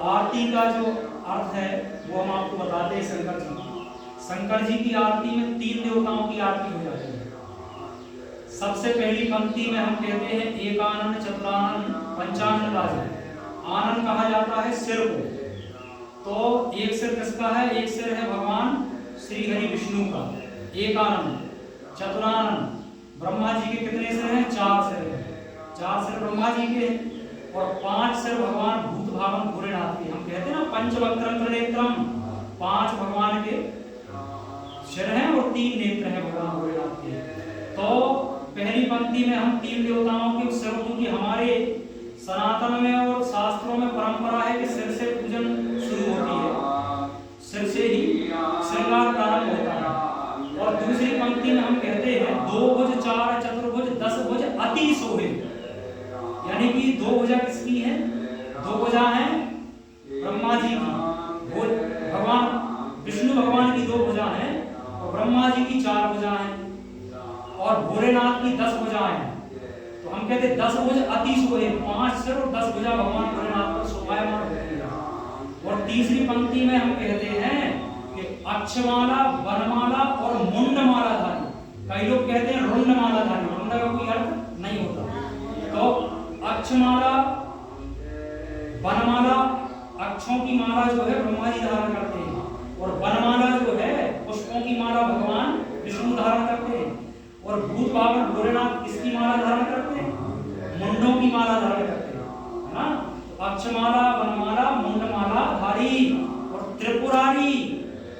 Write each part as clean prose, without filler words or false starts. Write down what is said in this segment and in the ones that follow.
आरती का जो अर्थ है वो हम आपको बताते हैं। शंकर जी की आरती में 3 देवताओं की आरती हो जाती है। सबसे पहली पंक्ति में हम कहते हैं एकानन चतुरानन पंचानन राज। आनंद कहा जाता है सिर को, तो एक सिर किसका है? एक सिर है भगवान श्री हरि विष्णु का, एकानन। चतुरानन, ब्रह्मा जी के कितने सिर हैं? 4 सिर हैं। 4 सिर ब्रह्मा जी के हैं और 5 सिर भगवान भूत भावन भोलेनाथ के। हम कहते हैं ना पंचवक्त्रम त्रिनेत्रम, 5 भगवान के सिर हैं और 3 नेत्र हैं भगवान भोलेनाथ के। तो पहली पंक्ति में हम 3 देवताओं के सिरों की, हमारे सनातन में और शास्त्रों में परंपरा है कि सिर से पूजन शुरू होती है, सिर से ही श्रृंगार प्रारंभ होता है। और दूसरी पंक्ति में हम कहते हैं 2 भुज 4 चतुर्भुज 10 भुज अति शोभे, यानी कि 2 भुजा किसकी है? 2 भुजा हैं ब्रह्मा जी की, भगवान विष्णु भगवान की 2 भुजा हैं और ब्रह्मा जी की 4 भुजा हैं और भोलेनाथ की 10 भुजा हैं। तो हम कहते हैं 10 भुज अति शोभे, 5 सिर और 10 भुजा भगवान भोलेनाथ पर शोभायमान होती है। और तीसरी पंक्ति में हम कहते हैं कि अक्षमाला, वनमाला और मुंडमाला धारी। कई लोग कहते हैं रुंडमाला धारी, रुंड का कोई अर्थ नहीं होता। तो अक्षमाला, वनमाला, अक्षों की माला जो है ब्रह्मा जी धारण करते हैं और वनमाला जो है पुष्पों की माला भगवान विष्णु धारण करते हैं। और भूत भावन भोलेनाथ किसकी माला धारण करते हैं? मुंडों की माला धारण करते हैं, है ना? तो अक्षमाला, वनमाला, मुंडमाला धारी और त्रिपुरारी,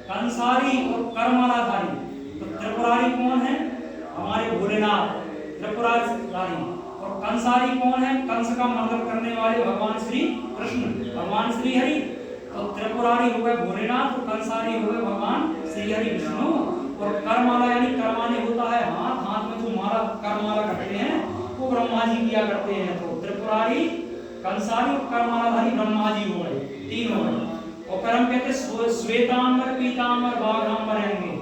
कंसारी और करमाला धारी। तो त्रिपुरारी कौन है? हमारे भोलेनाथ त्रिपुरारी। और कंसारी कौन है? कंस का मर्दन करने वाले भगवान श्री कृष्ण, भगवान श्री हरि। तो त्रिपुरारी हो गए भोलेनाथ और कंसारी हो गए भगवान श्री हरि विष्णु। और करमाला यानी करमाने होता है हाथ, हाथ में जो माला करमाला करते हैं वो ब्रह्मा जी किया करते हैं। तो त्रिपुरारी, कंसारी और करमालाधारी ब्रह्मा जी हो गए, 3 हो गए। और फिर हम कहते हैं श्वेतांबर, पीतांबर, बाघांबर रहेंगे।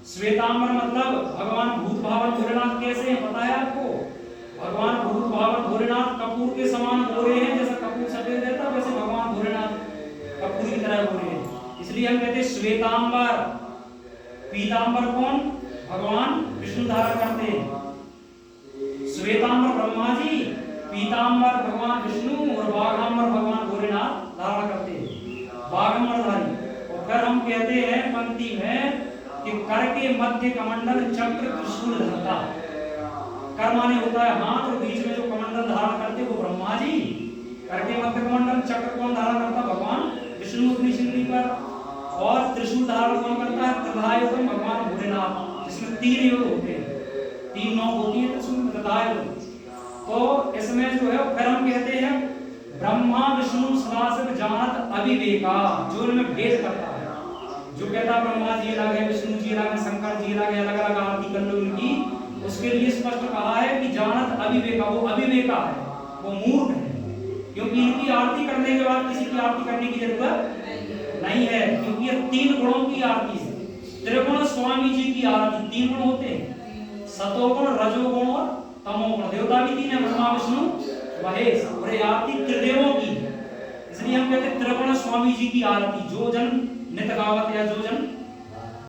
श्वेतांबर मतलब भगवान भूत भावन भोलेनाथ कैसे हैं पता है आपको? भगवान भूत भावन भोलेनाथ कपूर के समान गोरे हैं, जैसा कपूर सफेद रहता वैसे भगवान भोलेनाथ कपूर की तरह गोरे हैं। इसलिए हम कहते हैं श्वेतांबर। पीतांबर कौन? भगवान विष्णु धारण करते हैं। श्वेतांबर ब्रह्मा जी, पीतांबर भगवान विष्णु और बाघांबर भगवान भोलेनाथ धारण करते हैं, बाघंबरधारी। और फिर हम कहते हैं पंक्ति में कि कर के मध्य कमंडल चक्र त्रिशूल धरता। कर माने होता है हाथ और बीच में जो कमंडल धारण करते वो ब्रह्मा जी। कर के मध्य कमंडल चक्र कौन धारण करता? भगवान विष्णु अपनी सिंदूरी पर। और त्रिशूल धारण कौन करता है? त्रिधायुतम भगवान भोलेनाथ, जिसमें 3 योग होते हैं, 3 नौक होती है त्रिशूल त्रिधायुतम। तो इसमें जो है फिर हम कहते हैं ब्रह्मा विष्णु सदाशिव जानत अविवेका, जो इनमें भेद करता है, जो कहता ब्रह्मा जी अलग है, विष्णु जी अलग है, शंकर जी अलग है, अलग अलग आरती कर लो इनकी, उसके लिए स्पष्ट कहा है कि जानत अविवेका, वो अविवेका है, वो मूर्ख है। क्योंकि इनकी आरती करने के बाद किसी की आरती करने की जरूरत नहीं है, क्योंकि ये 3 गुणों की आरती है। त्रिगुण स्वामी जी की आरती, 3 गुण होते हैं, सतोगुण, रजोगुण और तमोगुण। देवता भी 3 है, ब्रह्मा विष्णु महेश। और ये आरती त्रिदेवों की है, इसलिए हम कहते हैं त्रिगुण स्वामी जी की आरती। जो जन नित गावत या जो जन